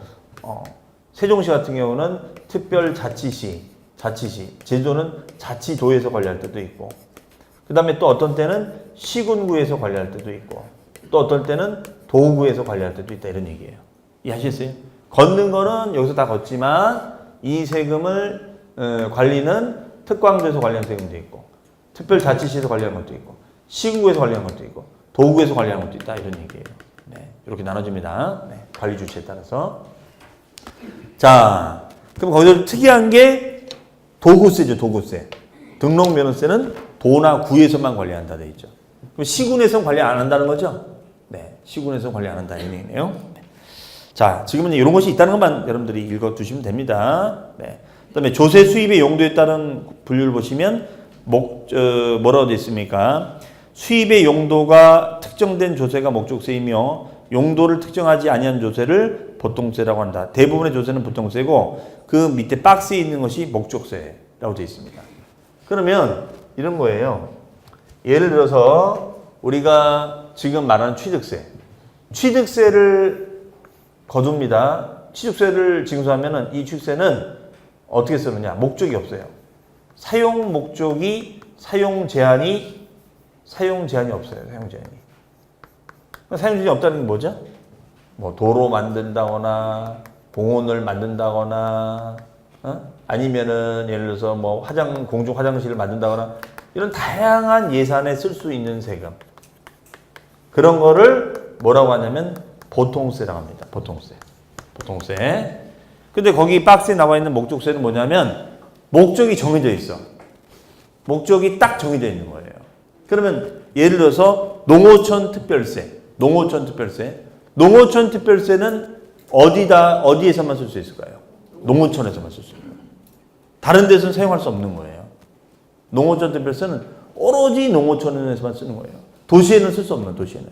세종시 같은 경우는 특별자치시, 제주도는 자치도에서 관리할 때도 있고, 그 다음에 또 어떤 때는 시군구에서 관리할 때도 있고, 또 어떤 때는 도구에서 관리할 때도 있다, 이런 얘기예요. 이해하셨어요? 걷는 거는 여기서 다 걷지만 이 세금을 관리는 특광도에서 관리하는 세금도 있고, 특별자치시에서 관리하는 것도 있고, 시군구에서 관리하는 것도 있고, 도구에서 관리하는 것도 있다, 이런 얘기예요. 네, 이렇게 나눠집니다. 네, 관리 주체에 따라서. 자, 그럼 거기서 특이한 게 도구세죠, 도구세. 등록면허세는 도나 구에서만 관리한다 돼 있죠. 그럼 시군에서는 관리 안 한다는 거죠? 네, 시군에서는 관리 안 한다, 이 얘기네요. 네. 자, 지금은 이런 것이 있다는 것만 여러분들이 읽어두시면 됩니다. 네. 그 다음에 조세 수입의 용도에 따른 분류를 보시면 뭐라고 되어 있습니까? 수입의 용도가 특정된 조세가 목적세이며 용도를 특정하지 아니한 조세를 보통세라고 한다. 대부분의 조세는 보통세고 그 밑에 박스에 있는 것이 목적세라고 되어 있습니다. 그러면 이런 거예요. 예를 들어서 우리가 지금 말하는 취득세를 거둡니다. 취득세를 징수하면은 이 취득세는 어떻게 쓰느냐? 목적이 없어요. 사용 목적이 사용 제한이 없어요. 사용 제한이 없다는 게 뭐죠? 뭐 도로 만든다거나 봉원을 만든다거나 아니면은 예를 들어서 뭐 공중 화장실을 만든다거나 이런 다양한 예산에 쓸 수 있는 세금, 그런 거를 뭐라고 하냐면 보통세라고 합니다. 보통세. 근데 거기 박스에 나와 있는 목적세는 뭐냐면 목적이 정해져 있어. 목적이 딱 정해져 있는 거예요. 그러면 예를 들어서 농어촌 특별세는 어디에서만 쓸 수 있을까요? 농어촌에서만 쓸 수 있는 거예요. 다른 데서는 사용할 수 없는 거예요. 농어촌 특별세는 오로지 농어촌에서만 쓰는 거예요. 도시에는 쓸 수 없는, 도시에는.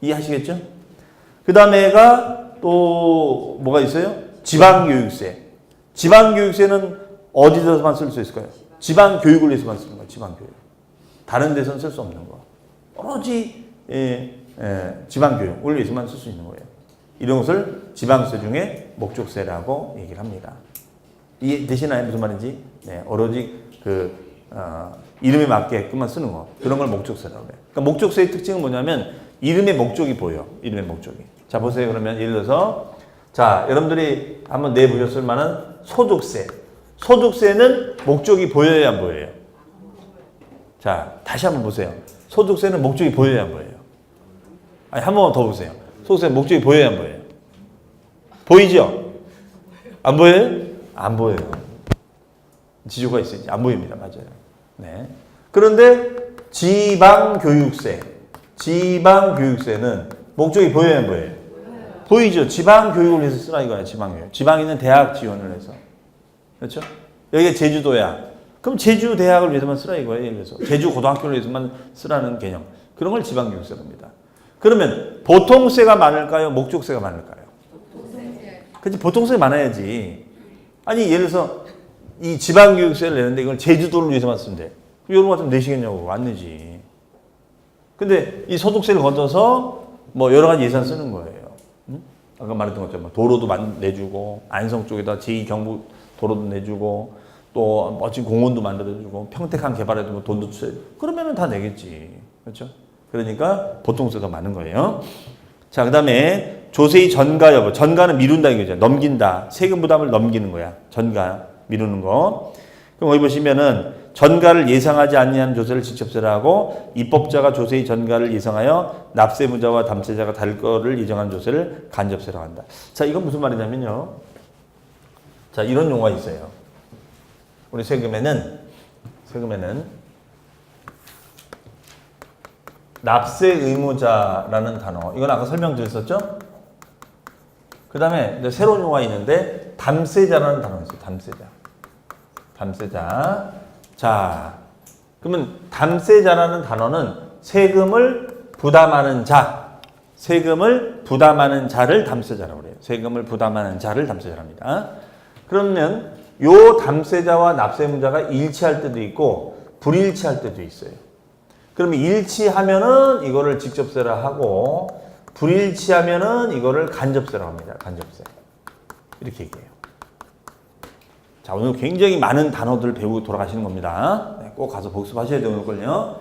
이해하시겠죠? 그 다음에가 또 뭐가 있어요? 지방교육세. 지방교육세는 어디서만 쓸 수 있을까요? 지방교육을 위해서만 쓰는 거예요. 지방교육. 다른 데서는 쓸 수 없는 거. 오로지 지방교육을 위해서만 쓸 수 있는 거예요. 이런 것을 지방세 중에 목적세라고 얘기를 합니다. 이해되시나요? 무슨 말인지? 네, 오로지 이름에 맞게끔만 쓰는 거. 그런 걸 목적세라고 해요. 그러니까 목적세의 특징은 뭐냐면 이름의 목적이 보여. 이름의 목적이. 자, 보세요. 그러면 예를 들어서 자, 여러분들이 한번 내보셨을 만한 소득세. 소득세는 목적이 보여야 안 보여요? 자, 다시 한번 보세요. 소득세는 목적이 보여야 안 보여요? 아니, 한 번만 더 보세요. 소득세는 목적이 보여야 안 보여요? 보이죠? 안 보여요? 안 보여요. 지조가 있어요. 안 보입니다. 맞아요. 네. 그런데 지방교육세는 목적이 보여야 안 보여요? 보이죠? 지방교육을 위해서 쓰라 이거야. 지방교육. 지방에 있는 대학 지원을 해서. 그렇죠? 여기가 제주도야. 그럼 제주 대학을 위해서만 쓰라 이거예요. 예를 들어서 제주 고등학교를 위해서만 쓰라는 개념. 그런 걸 지방교육세랍니다. 그러면 보통세가 많을까요? 목적세가 많을까요? 그렇지. 보통세가 많아야지. 아니 예를 들어서 이 지방교육세를 내는데 이걸 제주도를 위해서만 쓰는데 여러분 같으면 내시겠냐고. 안 내지. 근데 이 소득세를 건져서 뭐 여러 가지 예산 쓰는 거예요. 응? 아까 말했던 것처럼 도로도 내주고 안성 쪽에다 제2경부 도로도 내주고 또 멋진 공원도 만들어주고 평택항 개발에도 뭐 돈도 주세요. 그러면은 다 내겠지. 그렇죠? 그러니까 보통세가 많은 거예요. 자, 그 다음에 조세의 전가 여부. 전가는 미룬다 이거죠. 넘긴다. 세금 부담을 넘기는 거야. 전가 미루는 거. 그럼 여기 보시면은 전가를 예상하지 아니하는 조세를 직접세라 하고 입법자가 조세의 전가를 예상하여 납세무자와 담세자가 다를 거를 예정한 조세를 간접세라고 한다. 자, 이건 무슨 말이냐면요. 자, 이런 용어가 있어요. 우리 세금에는 납세 의무자라는 단어. 이건 아까 설명드렸었죠? 그 다음에 새로운 용어가 있는데 담세자라는 단어가 있어요. 담세자. 자, 그러면 담세자라는 단어는 세금을 부담하는 자를 담세자라고 그래요. 세금을 부담하는 자를 담세자랍니다. 그러면 요 담세자와 납세무자가 일치할 때도 있고 불일치할 때도 있어요. 그러면 일치하면은 이거를 직접세라 하고 불일치하면은 이거를 간접세라고 합니다. 간접세. 이렇게 얘기해요. 자, 오늘 굉장히 많은 단어들을 배우고 돌아가시는 겁니다. 네, 꼭 가서 복습하셔야 되는 걸요.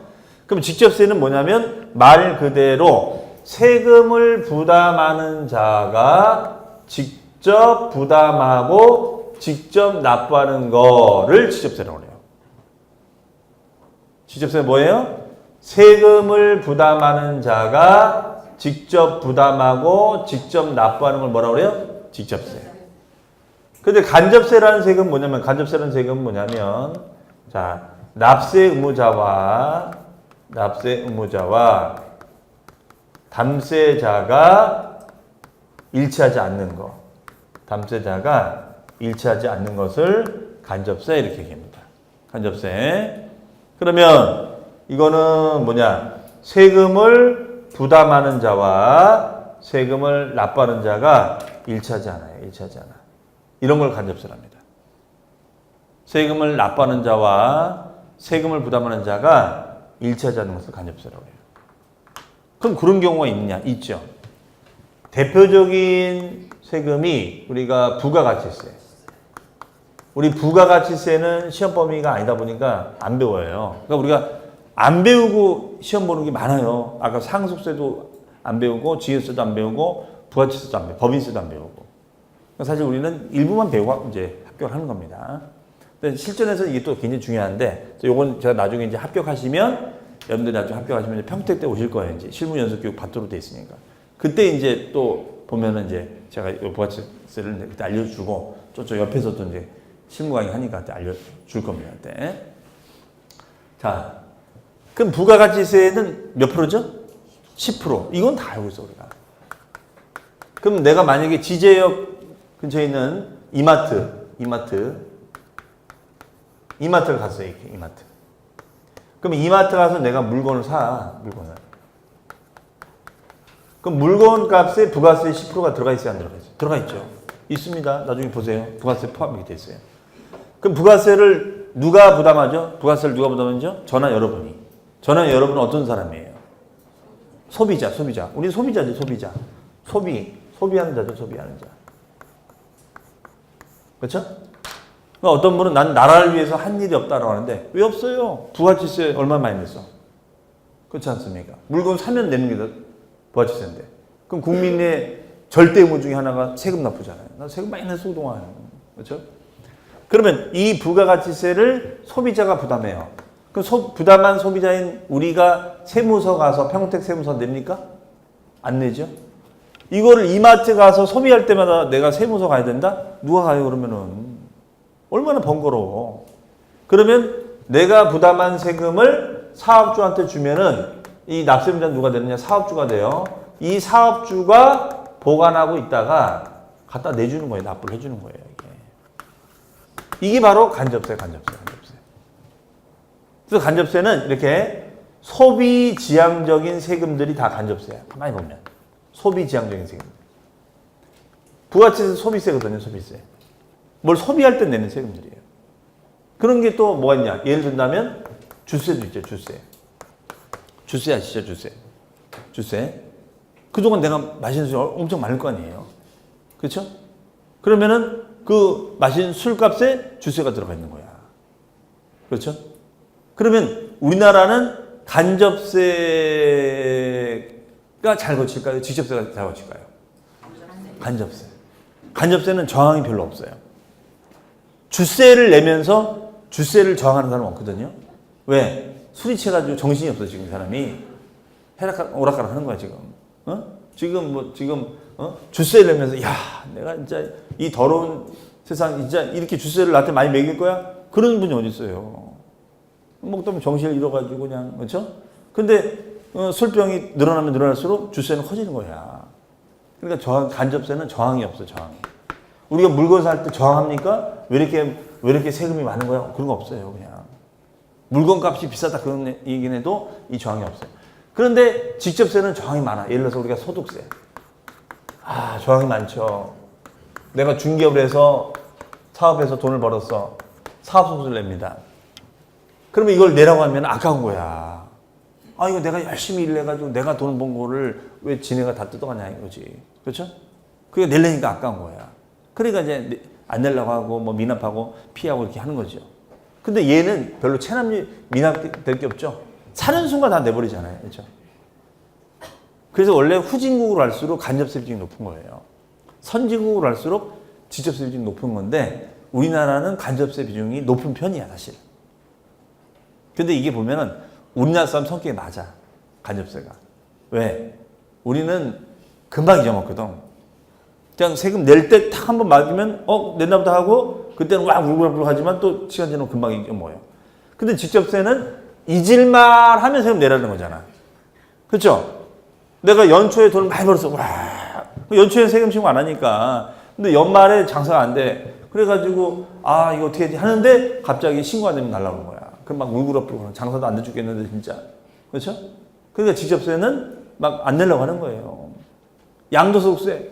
그럼 직접세는 뭐냐면 말 그대로 세금을 부담하는 자가 직접 부담하고 직접 납부하는 거를 직접세라고 해요. 직접세는 뭐예요? 세금을 부담하는 자가 직접 부담하고 직접 납부하는 걸 뭐라고 그래요? 직접세. 근데 간접세라는 세금은 뭐냐면 자, 납세 의무자와 담세자가 일치하지 않는 거. 담세자가 일치하지 않는 것을 간접세 이렇게 얘기합니다. 간접세. 그러면 이거는 뭐냐? 세금을 부담하는 자와 세금을 납부하는 자가 일치하지 않아요. 이런 걸 간접세랍니다. 세금을 납부하는 자와 세금을 부담하는 자가 일치하지 않는 것을 간접세라고 해요. 그럼 그런 경우가 있느냐? 있죠. 대표적인 세금이 우리가 부가가치세. 우리 부가가치세는 시험 범위가 아니다 보니까 안 배워요. 그러니까 우리가 안 배우고 시험 보는 게 많아요. 아까 상속세도 안 배우고 지역세도 안 배우고 부가가치세도 안 배우고 법인세도 안 배우고. 그러니까 사실 우리는 일부만 배우고 이제 합격을 하는 겁니다. 근데 실전에서 이게 또 굉장히 중요한데 요건 제가 나중에 이제 합격하시면 여러분들이 나중에 합격하시면 이제 평택 때 오실 거예요. 이제 실무 연수 교육 받도록 돼 있으니까. 그때 이제 또 보면은 이제 제가 부가가치세를 그때 알려주고 저쪽 옆에서도 이제 실무 강의 하니까 그때 알려줄 겁니다. 그때. 자, 그럼 부가가치세는 몇 프로죠? 10%. 이건 다 알고 있어 우리가. 그럼 내가 만약에 지제역 근처에 있는 이마트를 갔어요. 이렇게 이마트. 그럼 이마트 가서 내가 물건을 사. 그럼 물건 값에 부가세 10%가 들어가 있어요, 안 들어가 있어요? 들어가 있죠. 있습니다. 나중에 보세요. 부가세 포함이 돼 있어요. 그럼 부가세를 누가 부담하죠? 부가세를 누가 부담하죠? 저나 여러분이. 저나 여러분은 어떤 사람이에요? 소비자. 우리 소비자죠, 소비자. 소비하는 자죠, 소비하는 자. 그렇죠? 그러니까 어떤 분은 난 나라를 위해서 한 일이 없다라고 하는데 왜 없어요? 부가치세 얼마 많이 냈어? 그렇지 않습니까? 물건 사면 내는 게 부가치세인데. 그럼 국민의 절대 의무 중에 하나가 세금 납부잖아요. 나 세금 많이 내서 그동안. 그렇죠? 그러면 이 부가가치세를 소비자가 부담해요. 그럼 부담한 소비자인 우리가 세무서 가서 평택 세무서 냅니까? 안 내죠? 이거를 이마트 가서 소비할 때마다 내가 세무서 가야 된다? 누가 가요, 그러면은? 얼마나 번거로워. 그러면 내가 부담한 세금을 사업주한테 주면은 이 납세자는 누가 되느냐? 사업주가 돼요. 이 사업주가 보관하고 있다가 갖다 내주는 거예요. 납부를 해주는 거예요. 이게 바로 간접세. 그래서 간접세는 이렇게 소비 지향적인 세금들이 다 간접세야. 가만히 보면. 소비 지향적인 세금. 부가치세 소비세거든요, 소비세. 뭘 소비할 때 내는 세금들이에요. 그런 게 또 뭐가 있냐? 예를 든다면 주세도 있죠, 주세. 주세 아시죠, 주세. 그동안 내가 마신 술 엄청 많을 거 아니에요. 그렇죠? 그러면은 그 마신 술값에 주세가 들어가 있는 거야. 그렇죠? 그러면 우리나라는 간접세가 잘 거칠까요? 직접세가 잘 거칠까요? 간접세. 간접세는 저항이 별로 없어요. 주세를 내면서 주세를 저항하는 사람은 없거든요. 왜? 술이 취해가지고 정신이 없어, 지금 사람이. 오락가락 하는 거야, 지금. 지금 주세를 내면서, 야, 내가 진짜 이 더러운 세상, 진짜 이렇게 주세를 나한테 많이 먹일 거야? 그런 분이 어디 있어요. 먹다 보면 정신을 잃어가지고 그냥, 그렇죠? 근데 술병이 늘어나면 늘어날수록 주세는 커지는 거야. 그러니까 간접세는 저항이 없어, 저항이. 우리가 물건 살 때 저항합니까? 왜 이렇게 세금이 많은 거야? 그런 거 없어요, 그냥. 물건 값이 비싸다 그런 얘기는 해도 이 저항이 없어요. 그런데 직접세는 저항이 많아. 예를 들어서 우리가 소득세. 저항이 많죠. 내가 중기업에서 사업해서 돈을 벌었어. 사업소득을 냅니다. 그러면 이걸 내라고 하면 아까운 거야. 이거 내가 열심히 일해가지고 내가 돈 번 거를 왜 지네가 다 뜯어가냐 이거지. 그렇죠? 그게 내려니까 아까운 거야. 그러니까 이제 안 내려고 하고 뭐 미납하고 피하고 이렇게 하는 거죠. 근데 얘는 별로 미납될 게 없죠. 사는 순간 다 내버리잖아요. 그렇죠? 그래서 원래 후진국으로 갈수록 간접세 비중이 높은 거예요. 선진국으로 갈수록 직접세 비중이 높은 건데 우리나라는 간접세 비중이 높은 편이야, 사실. 근데 이게 보면은 우리나라 사람 성격이 맞아. 간접세가. 왜? 우리는 금방 잊어먹거든. 그냥 세금 낼 때 탁 한번 맞으면 냈나 보다 하고 그때는 막 울고불고 하지만 또 시간 지나면 금방 잊어먹어요. 근데 직접세는 잊을만 하면 세금 내라는 거잖아. 그렇죠? 내가 연초에 돈을 많이 벌었어. 와, 연초에 세금 신고 안 하니까. 근데 연말에 장사가 안 돼. 그래가지고 이거 어떻게 해야 하는데 갑자기 신고 안 되면 날라오는 거야. 그럼 막 울고불고 장사도 안 돼 죽겠는데 진짜. 그렇죠? 그러니까 직접세는 막 안 내려고 하는 거예요. 양도소득세.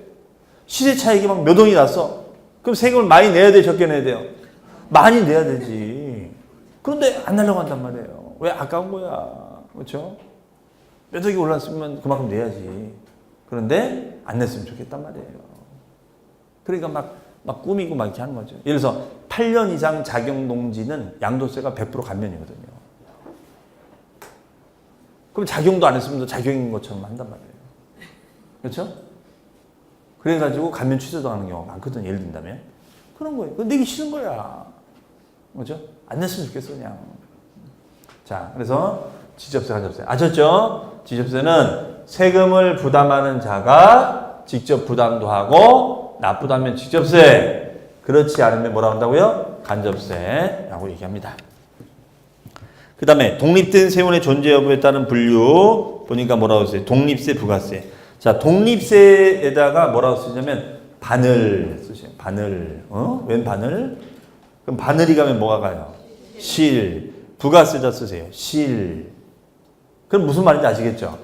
시세 차익이 막 몇 원이 났어. 그럼 세금을 많이 내야 돼, 적게 내야 돼요? 많이 내야 되지. 그런데 안 내려고 한단 말이에요. 왜? 아까운 거야. 그렇죠? 몇 억이 올랐으면 그만큼 내야지. 그런데 안 냈으면 좋겠단 말이에요. 그러니까 막 꾸미고 막 이렇게 하는 거죠. 예를 들어서 8년 이상 작용농지는 양도세가 100% 감면이거든요. 그럼 작용도 안 했으면 작용인 것처럼 한단 말이에요. 그렇죠? 그래가지고 감면 취소도 하는 경우가 많거든요. 예를 든다면. 그런 거예요. 그거 내기 싫은 거야. 그렇죠? 안 냈으면 좋겠어, 그냥. 자, 그래서 직접세, 간접세. 아셨죠? 직접세는 세금을 부담하는 자가 직접 부담도 하고 납부도 하면 직접세. 그렇지 않으면 뭐라고 한다고요? 간접세라고 얘기합니다. 그 다음에 독립된 세원의 존재 여부에 따른 분류 보니까 뭐라고 했어요? 독립세, 부가세. 자, 독립세에다가 뭐라고 쓰냐면 바늘 쓰세요. 바늘. 웬 바늘? 그럼 바늘이 가면 뭐가 가요? 실. 부가세자 쓰세요. 실. 그럼 무슨 말인지 아시겠죠?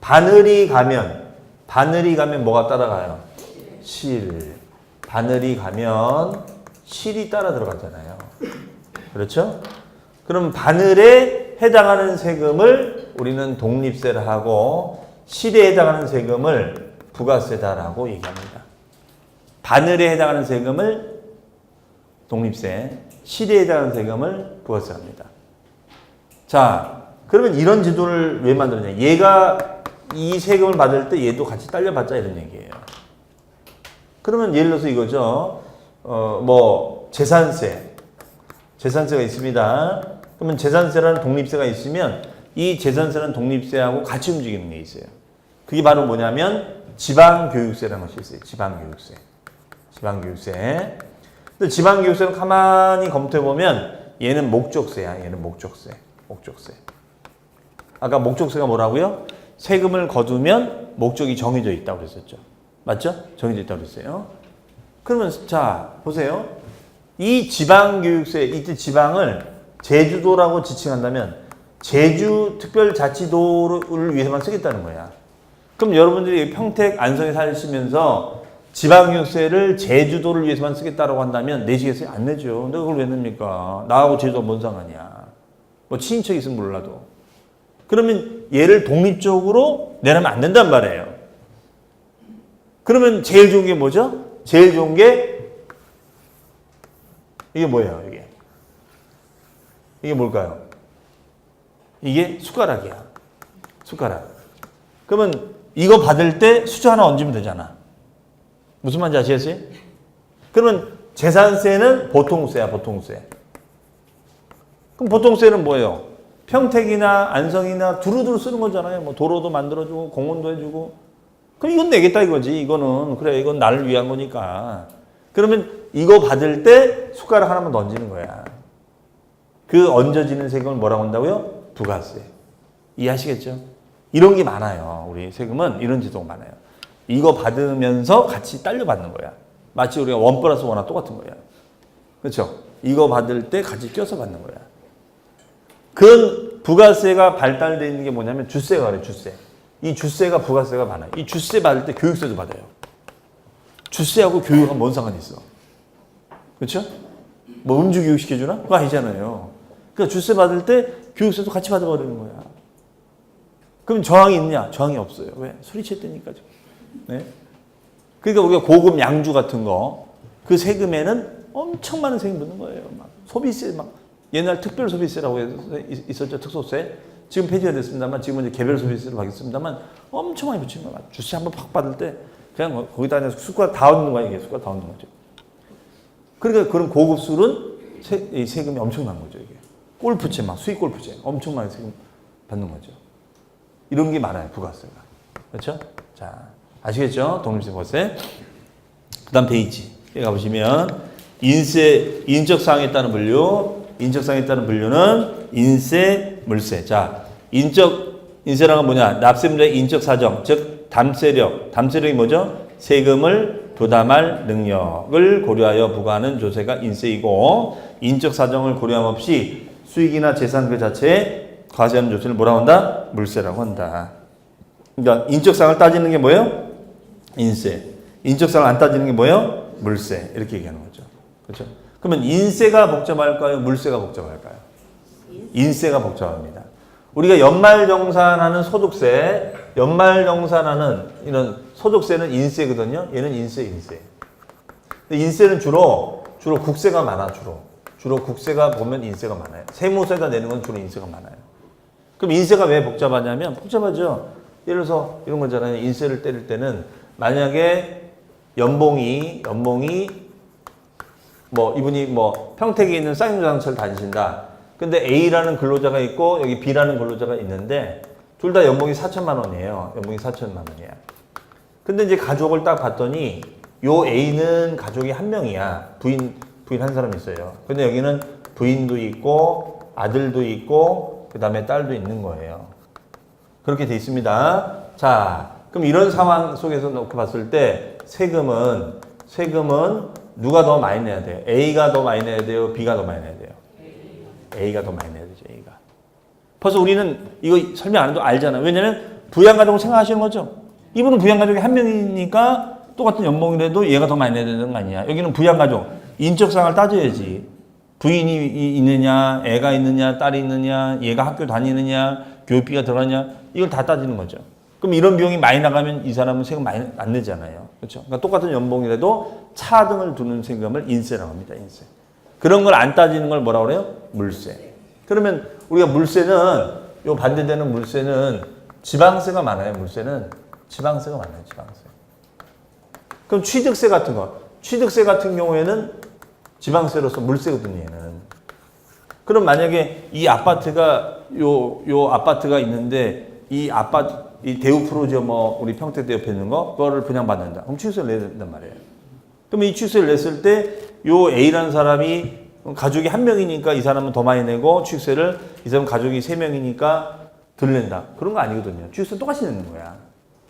바늘이 가면 바늘이 가면 뭐가 따라가요? 실. 바늘이 가면 실이 따라 들어가잖아요. 그렇죠? 그럼 바늘에 해당하는 세금을 우리는 독립세를 하고 실에 해당하는 세금을 부가세다라고 얘기합니다. 바늘에 해당하는 세금을 독립세, 실에 해당하는 세금을 부가세합니다. 자, 그러면 이런 지도를 왜 만들었냐? 얘가 이 세금을 받을 때 얘도 같이 딸려받자 이런 얘기예요. 그러면 예를 들어서 이거죠. 재산세가 있습니다. 그러면 재산세라는 독립세가 있으면 이 재산세라는 독립세하고 같이 움직이는 게 있어요. 그게 바로 뭐냐면 지방교육세라는 것이 있어요. 지방교육세. 근데 지방교육세는 가만히 검토해보면 얘는 목적세야. 얘는 목적세. 아까 목적세가 뭐라고요? 세금을 거두면 목적이 정해져 있다고 그랬었죠. 맞죠? 정해져 있다고 그랬어요. 그러면 자 보세요. 이 지방교육세, 이때 지방을 제주도라고 지칭한다면 제주특별자치도를 위해서만 쓰겠다는 거야. 그럼 여러분들이 평택, 안성에 사시면서 지방교육세를 제주도를 위해서만 쓰겠다라고 한다면 내시겠어요? 안 내죠. 근데 그걸 왜 냅니까? 나하고 제주도가 뭔 상관이야. 뭐 친인척이 있으면 몰라도. 그러면 얘를 독립적으로 내려면 안 된단 말이에요. 그러면 제일 좋은 게 뭐죠? 제일 좋은 게 이게 뭐예요? 이게 뭘까요? 이게 숟가락이야. 숟가락. 그러면 이거 받을 때 수저 하나 얹으면 되잖아. 무슨 말인지 아시겠어요? 그러면 재산세는 보통세야, 보통세. 그럼 보통세는 뭐예요? 평택이나 안성이나 두루두루 쓰는 거잖아요. 뭐 도로도 만들어주고 공원도 해주고. 그럼 이건 내겠다 이거지. 이거는 그래 이건 나를 위한 거니까. 그러면 이거 받을 때 숟가락 하나만 얹는 거야. 그 얹어지는 세금을 뭐라고 한다고요? 부가세. 이해하시겠죠? 이런 게 많아요. 우리 세금은 이런 제도가 많아요. 이거 받으면서 같이 딸려 받는 거야. 마치 우리가 1+1나 똑같은 거야. 그렇죠? 이거 받을 때 같이 껴서 받는 거야. 그런 부가세가 발달되어 있는 게 뭐냐면 주세가 그래요. 주세. 이 주세가 부가세가 많아요. 이 주세 받을 때 교육세도 받아요. 주세하고 교육은 뭔 상관이 있어? 그렇죠? 뭐 음주 교육 시켜주나? 그거 아니잖아요. 그러니까 주세 받을 때 교육세도 같이 받아버리는 거야. 그럼 저항이 있냐? 저항이 없어요. 왜? 소리쳤다니까. 네? 그러니까 우리가 고급 양주 같은 거, 그 세금에는 엄청 많은 세금이 붙는 거예요. 막 소비세, 막 옛날 특별 소비세라고 해서 있었죠. 특소세. 지금 폐지가 됐습니다만, 지금은 이제 개별 소비세로 바뀌었습니다만, 엄청 많이 붙이는 거야. 주세 한번 팍 받을 때, 그냥 거기다 그냥 숟가락 다 얹는 거야. 이게 숟가락 다 얹는 거죠. 그러니까 그런 고급 술은 세금이 엄청난 거죠. 이게 골프채, 막 수입 골프채, 엄청 많은 세금 받는 거죠. 이런 게 많아요. 부가세가. 그렇죠? 자, 아시겠죠? 독립세, 부가세. 그 다음 페이지. 여기 가보시면, 인적사항에 따른 분류. 인적사항에 따른 분류는 인세, 물세. 자, 인세라는 건 뭐냐? 납세자의 인적사정, 즉, 담세력. 담세력이 뭐죠? 세금을 부담할 능력을 고려하여 부과하는 조세가 인세이고, 인적사정을 고려함 없이 수익이나 재산 그 자체에 과세하는 조세를 뭐라고 한다? 물세라고 한다. 그러니까 인적사항을 따지는 게 뭐예요? 인세. 인적사항을 안 따지는 게 뭐예요? 물세. 이렇게 얘기하는 거죠. 그렇죠? 그러면 인세가 복잡할까요? 물세가 복잡할까요? 인세가 복잡합니다. 우리가 연말정산하는 소득세, 연말정산하는 이런 소득세는 인세거든요. 얘는 인세. 근데 인세는 주로 국세가 많아. 주로 국세가 보면 인세가 많아요. 세무세다 내는 건 주로 인세가 많아요. 그럼 인세가 왜 복잡하냐면 복잡하죠. 예를 들어서 이런 거잖아요. 인세를 때릴 때는 만약에 연봉이 뭐 이분이 뭐 평택에 있는 쌍용자동차를 다니신다. 근데 A라는 근로자가 있고 여기 B라는 근로자가 있는데 둘 다 연봉이 4천만 원이에요. 연봉이 4천만 원이야. 근데 이제 가족을 딱 봤더니 요 A는 가족이 한 명이야. 부인 한 사람 있어요. 근데 여기는 부인도 있고 아들도 있고 그 다음에 딸도 있는 거예요. 그렇게 돼 있습니다. 자, 그럼 이런 상황 속에서 놓고 봤을 때 세금은 누가 더 많이 내야 돼요? A가 더 많이 내야 돼요? B가 더 많이 내야 돼요? A가 더 많이 내야 되죠. A가. 벌써 우리는 이거 설명 안 해도 알잖아요. 왜냐면 부양가족을 생각하시는 거죠. 이분은 부양가족이 한 명이니까 똑같은 연봉이라도 얘가 더 많이 내야 되는 거 아니야. 여기는 부양가족, 인적사항을 따져야지. 부인이 있느냐, 애가 있느냐, 딸이 있느냐, 얘가 학교 다니느냐, 교육비가 들어가냐, 이걸 다 따지는 거죠. 그럼 이런 비용이 많이 나가면 이 사람은 세금 많이 안 내잖아요. 그렇죠? 그러니까 똑같은 연봉이라도 차등을 두는 세금을 인세라고 합니다. 인세. 그런 걸 안 따지는 걸 뭐라고 그래요? 물세. 그러면 우리가 물세는, 요 반대되는 물세는 지방세가 많아요. 물세는 지방세가 많아요. 지방세. 그럼 취득세 같은 거. 취득세 같은 경우에는 지방세로서 물세거든요. 얘는. 그럼 만약에 이 아파트가 요 아파트가 있는데 이 아파트 이 대우 프로지오 뭐 우리 평택대 옆에 있는 거 그거를 분양받는다. 그럼 취득세를 내야 된단 말이에요. 그럼 이 취득세를 냈을 때 요 A라는 사람이 가족이 한 명이니까 이 사람은 더 많이 내고 취득세를 이 사람 가족이 세 명이니까 덜 낸다. 그런 거 아니거든요. 취득세 똑같이 내는 거야.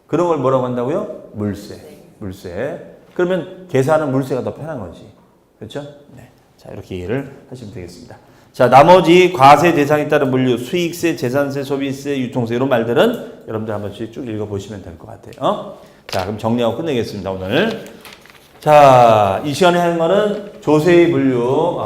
그런 걸 뭐라고 한다고요? 물세. 물세. 그러면 계산은 물세가 더 편한 거지. 그렇죠? 네. 자, 이렇게 이해를 하시면 되겠습니다. 자, 나머지 과세 대상에 따른 물류, 수익세, 재산세, 소비세, 유통세 이런 말들은 여러분들 한 번씩 쭉 읽어보시면 될 것 같아요. 자, 그럼 정리하고 끝내겠습니다, 오늘. 자, 이 시간에 하는 거는 조세 분류,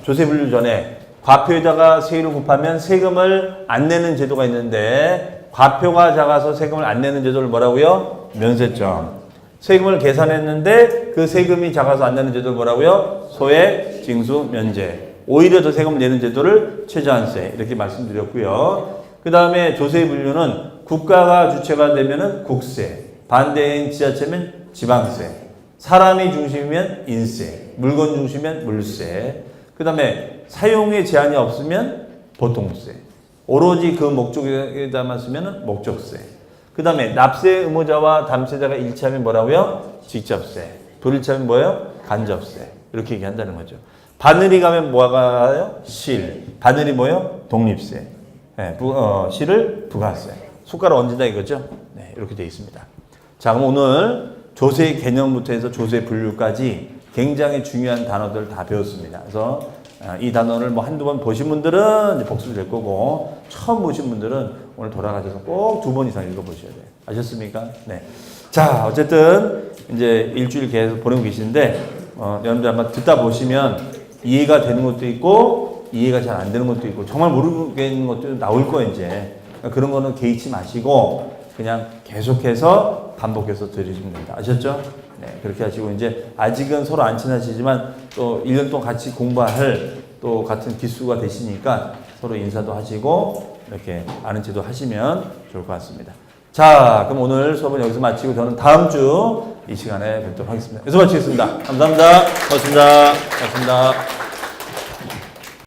조세 분류 전에 과표에다가 세율을 곱하면 세금을 안 내는 제도가 있는데 과표가 작아서 세금을 안 내는 제도를 뭐라고요? 면세점. 세금을 계산했는데 그 세금이 작아서 안 내는 제도를 뭐라고요? 소액, 징수, 면제. 오히려 더 세금을 내는 제도를 최저한세 이렇게 말씀드렸고요. 그 다음에 조세 분류는 국가가 주체가 되면은 국세, 반대행 지자체면 지방세, 사람이 중심이면 인세, 물건 중심이면 물세, 그 다음에 사용에 제한이 없으면 보통세, 오로지 그 목적에다만 쓰면 목적세, 그 다음에 납세 의무자와 담세자가 일치하면 뭐라고요? 직접세, 불일치하면 뭐예요? 간접세. 이렇게 얘기한다는 거죠. 바늘이 가면 뭐가 가요? 실. 바늘이 뭐예요? 독립세. 네, 실을 부가세. 숟가락 얹는다 이거죠? 네, 이렇게 되어 있습니다. 자, 그럼 오늘 조세 개념부터 해서 조세 분류까지 굉장히 중요한 단어들 다 배웠습니다. 그래서 이 단어를 뭐 한두 번 보신 분들은 이제 복습이 될 거고, 처음 보신 분들은 오늘 돌아가셔서 꼭 2번 이상 읽어보셔야 돼요. 아셨습니까? 네. 자, 어쨌든 이제 일주일 계속 보내고 계시는데, 여러분들 한번 듣다 보시면 이해가 되는 것도 있고, 이해가 잘 안 되는 것도 있고, 정말 모르겠는 것도 나올 거예요, 이제. 그러니까 그런 거는 개의치 마시고, 그냥 계속해서 반복해서 들으시면 됩니다. 아셨죠? 네, 그렇게 하시고, 이제 아직은 서로 안 친하시지만 또 1년 동안 같이 공부할 또 같은 기수가 되시니까 서로 인사도 하시고, 이렇게 아는 체도 하시면 좋을 것 같습니다. 자, 그럼 오늘 수업은 여기서 마치고 저는 다음 주 이 시간에 뵙도록 하겠습니다. 여기서 마치겠습니다. 감사합니다. 고맙습니다. 고맙습니다.